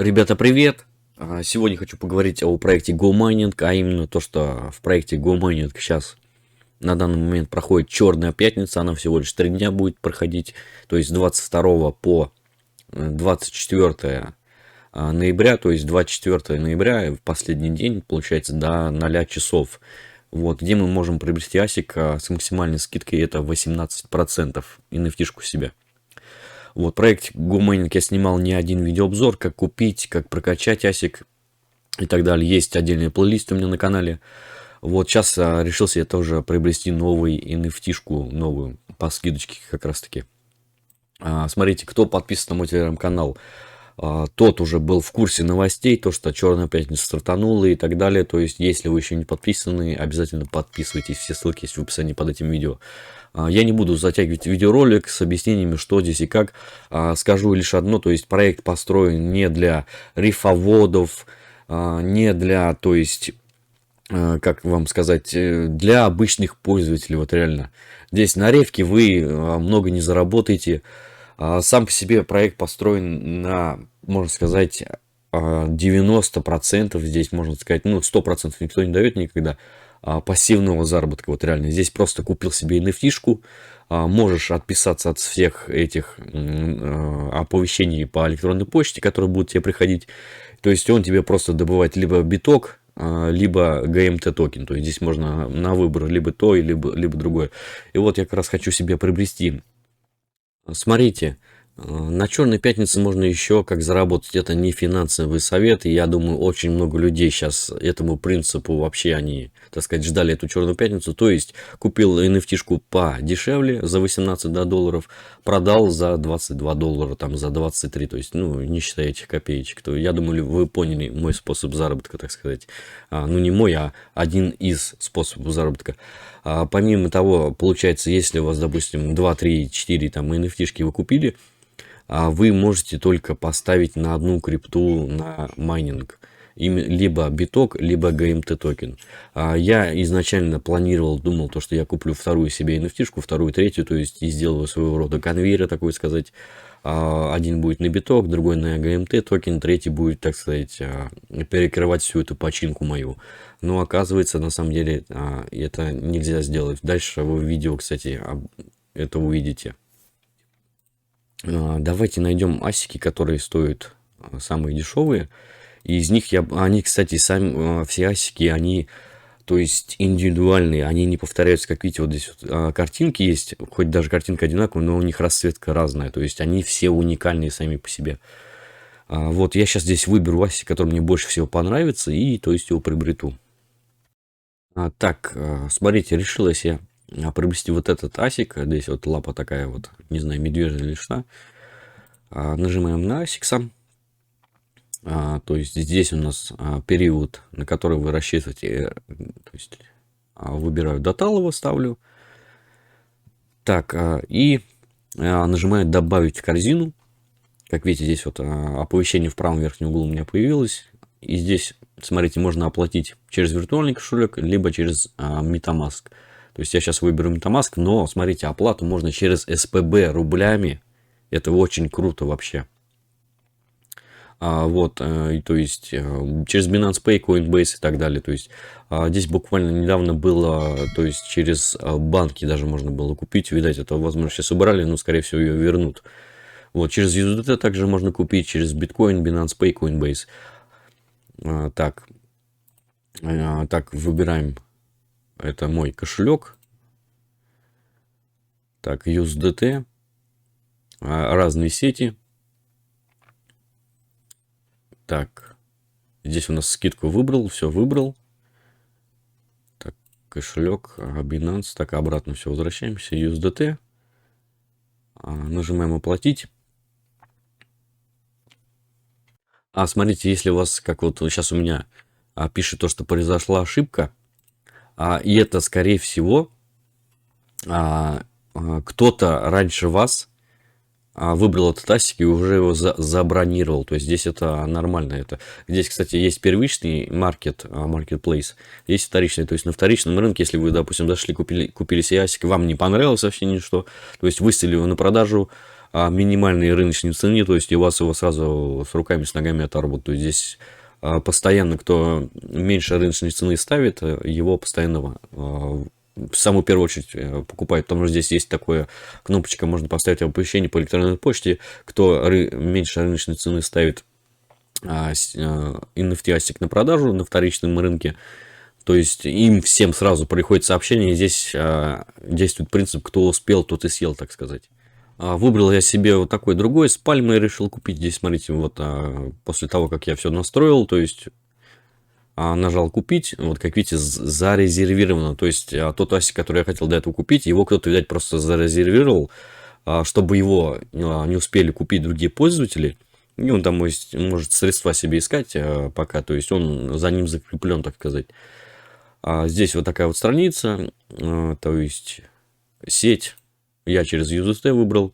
Ребята, привет! Сегодня хочу поговорить о проекте GoMining, а именно то, что в проекте GoMining сейчас на данный момент проходит Черная пятница, она всего лишь 3 дня будет проходить, то есть с 22 по 24 ноября, то есть 24 ноября, в последний день, получается, до 0 часов. Вот, где мы можем приобрести асик с максимальной скидкой, это 18% NFT-шку себе. Вот, проект GoMining я снимал не один видеообзор, как купить, как прокачать асик и так далее. Есть отдельный плейлист у меня на канале. Вот, сейчас решился я тоже приобрести новый NFT-шку, новую, по скидочке как раз таки. Смотрите, кто подписан на мой телеграм-канал, тот уже был в курсе новостей, то, что Черная пятница стартанула и так далее. То есть, если вы еще не подписаны, обязательно подписывайтесь. Все ссылки есть в описании под этим видео. Я не буду затягивать видеоролик с объяснениями, что здесь и как. Скажу лишь одно, то есть, проект построен не для рифоводов, не для, то есть, как вам сказать, для обычных пользователей, вот реально. Здесь на ревке вы много не заработаете. Сам по себе проект построен на, можно сказать, 90%, здесь можно сказать, ну 100% никто не дает никогда пассивного заработка, вот реально. Здесь просто купил себе NFT-шку, можешь отписаться от всех этих оповещений по электронной почте, которые будут тебе приходить. То есть он тебе просто добывает либо биток, либо GMT токен. То есть здесь можно на выбор либо то, либо другое. И вот я как раз хочу себе приобрести. Смотрите, на Черной пятнице можно еще как заработать. Это не финансовый совет. И я думаю, очень много людей сейчас этому принципу вообще они, так сказать, ждали эту Черную пятницу. То есть купил NFT-шку подешевле за 18 долларов, продал за 22 доллара, там за 23. То есть, ну, не считая этих копеечек. То я думаю, вы поняли мой способ заработка, так сказать. Ну, не мой, а один из способов заработка. Помимо того, получается, если у вас, допустим, 2, 3, 4 там NFT-шки вы купили, вы можете только поставить на одну крипту на майнинг. Либо биток, либо GMT токен. Я изначально планировал, думал, то, что я куплю вторую себе NFT-шку, вторую, третью, то есть и сделаю своего рода конвейер, такой сказать. Один будет на биток, другой на GMT токен, третий будет, так сказать, перекрывать всю эту починку мою. Но оказывается, на самом деле, это нельзя сделать. Дальше вы в видео, кстати, это увидите. Давайте найдем асики, которые стоят самые дешевые. И из них они, кстати, сами все асики, они, то есть индивидуальные, они не повторяются, как видите, вот здесь вот, картинки есть, хоть даже картинка одинаковая, но у них расцветка разная, то есть они все уникальные сами по себе. Вот я сейчас здесь выберу асик, который мне больше всего понравится, и то есть его приобрету. Так, смотрите, решилась я приобрести вот этот асик. Здесь вот лапа такая вот, не знаю, медвежья или что. Нажимаем на асик сам. То есть здесь у нас период, на который вы рассчитываете. То есть выбираю Доталово, ставлю. Так, и нажимаю добавить в корзину. Как видите, здесь вот оповещение в правом верхнем углу у меня появилось. И здесь, смотрите, можно оплатить через виртуальный кошелек, либо через MetaMask. То есть я сейчас выберу MetaMask, но, смотрите, оплату можно через СПБ рублями. Это очень круто вообще. Вот, то есть через Binance Pay, Coinbase и так далее. То есть здесь буквально недавно было, то есть через банки даже можно было купить. Видать, это, возможно, сейчас убрали, но, скорее всего, ее вернут. Вот, через USDT также можно купить, через Bitcoin, Binance Pay, Coinbase. Так, выбираем, это мой кошелек. Так, USDT, разные сети. Так, здесь у нас скидку выбрал, все выбрал. Так, кошелек, Binance, так, обратно все возвращаемся, USDT. Нажимаем оплатить. Смотрите, если у вас, как вот сейчас у меня пишет то, что произошла ошибка, и это, скорее всего, кто-то раньше вас выбрал этот асик и уже его забронировал. То есть здесь это нормально. Здесь, кстати, есть первичный marketplace, есть вторичный. То есть на вторичном рынке, если вы, допустим, зашли, купили себе асик, вам не понравилось вообще ничто, то есть выставили его на продажу, минимальной рыночной цене, то есть и у вас его сразу с руками, с ногами оторвут. То есть здесь постоянно, кто меньше рыночной цены ставит, его постоянно в самую первую очередь покупают, потому что здесь есть такая кнопочка, можно поставить оповещение по электронной почте, кто меньше рыночной цены ставит NFT асик на продажу на вторичном рынке, то есть им всем сразу приходит сообщение, и здесь действует принцип, кто успел, тот и съел, так сказать. Выбрал я себе вот такой другой, с пальмой решил купить. Здесь, смотрите, вот после того, как я все настроил, то есть нажал купить, вот как видите, зарезервировано. То есть тот асик, который я хотел до этого купить, его кто-то, видать, просто зарезервировал, чтобы его не успели купить другие пользователи. И он там может средства себе искать пока, то есть он за ним закреплен, так сказать. Здесь вот такая вот страница, то есть сеть. Я через USDT выбрал.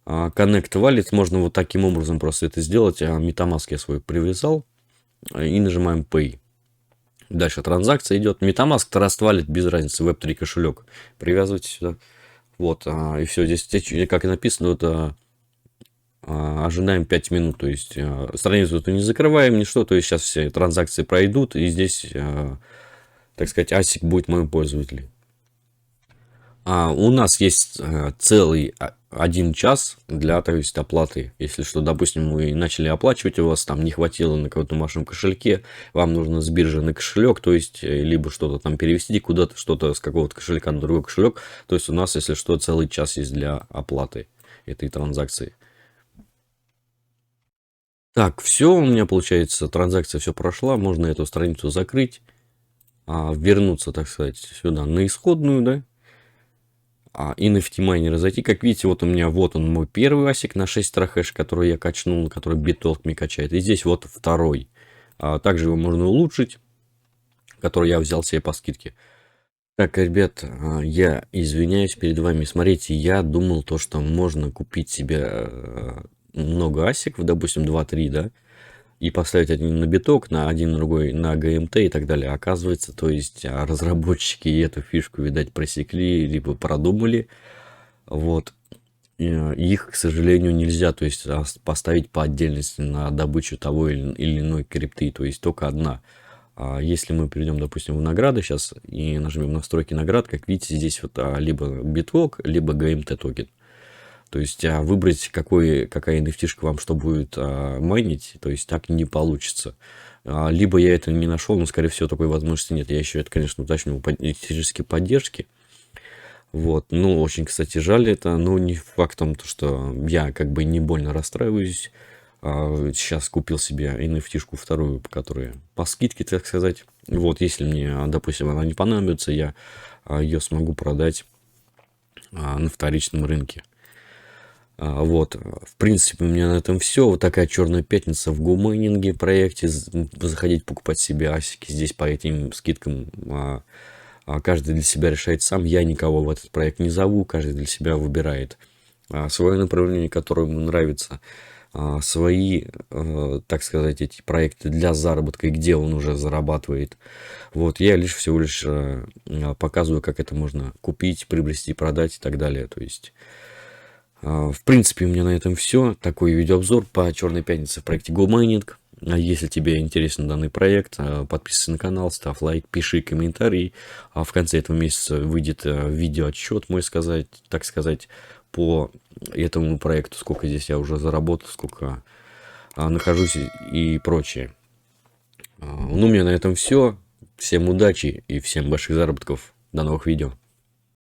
Connect Wallet. Можно вот таким образом просто это сделать. MetaMask я свой привязал. И нажимаем Pay. Дальше транзакция идет. MetaMask, Trust Wallet, без разницы. Web3 кошелек. Привязывайте сюда. Вот. И все. Здесь, как и написано, это ожидаем 5 минут. То есть страницу эту не закрываем, ничто. То есть сейчас все транзакции пройдут. И здесь, так сказать, асик будет моим пользователем. У нас есть целый 1 час для, то есть, оплаты. Если что, допустим, вы начали оплачивать, у вас там не хватило на каком-то вашем кошельке, вам нужно с биржи на кошелек, то есть, либо что-то там перевести куда-то, что-то с какого-то кошелька на другой кошелек. То есть, у нас, если что, целый час есть для оплаты этой транзакции. Так, все, у меня получается, транзакция все прошла, можно эту страницу закрыть, вернуться, так сказать, сюда на исходную, да. NFT майнера зайти. Как видите, вот у меня вот он мой первый асик на 6 терахэш, который я качнул, который BitTalk мне качает. И здесь вот второй. Также его можно улучшить, который я взял себе по скидке. Так, ребят, я извиняюсь перед вами. Смотрите, я думал то, что можно купить себе много асиков, допустим, 2-3, да, и поставить один на биток, на один другой на ГМТ и так далее. Оказывается, то есть разработчики эту фишку, видать, просекли, либо продумали. Вот. Их, к сожалению, нельзя, то есть, поставить по отдельности на добычу того или иной крипты, то есть только одна. Если мы перейдем, допустим, в награды сейчас и нажмем настройки наград, как видите, здесь вот либо BitWalk, либо GMT токен. То есть выбрать, какая NFT-шка вам что будет майнить, то есть так не получится. Либо я это не нашел, но, скорее всего, такой возможности нет. Я еще это, конечно, уточню по технической поддержке. Вот. Ну, очень, кстати, жаль это, но не фактом, что я как бы не больно расстраиваюсь. Сейчас купил себе NFT-шку вторую, которая по скидке, так сказать. Вот, если мне, допустим, она не понадобится, я ее смогу продать на вторичном рынке. Вот, в принципе, у меня на этом все. Вот такая черная пятница в GoMining проекте. Заходить, покупать себе асики здесь по этим скидкам. Каждый для себя решает сам. Я никого в этот проект не зову. Каждый для себя выбирает свое направление, которое ему нравится. Свои, так сказать, эти проекты для заработка, и где он уже зарабатывает. Вот, я всего лишь показываю, как это можно купить, приобрести, продать и так далее. То есть... В принципе, у меня на этом все. Такой видеообзор по черной пятнице в проекте GoMining. Если тебе интересен данный проект, подписывайся на канал, ставь лайк, пиши комментарий. В конце этого месяца выйдет видеоотчет, так сказать, по этому проекту. Сколько здесь я уже заработал, сколько нахожусь и прочее. Ну, у меня на этом все. Всем удачи и всем больших заработков. До новых видео.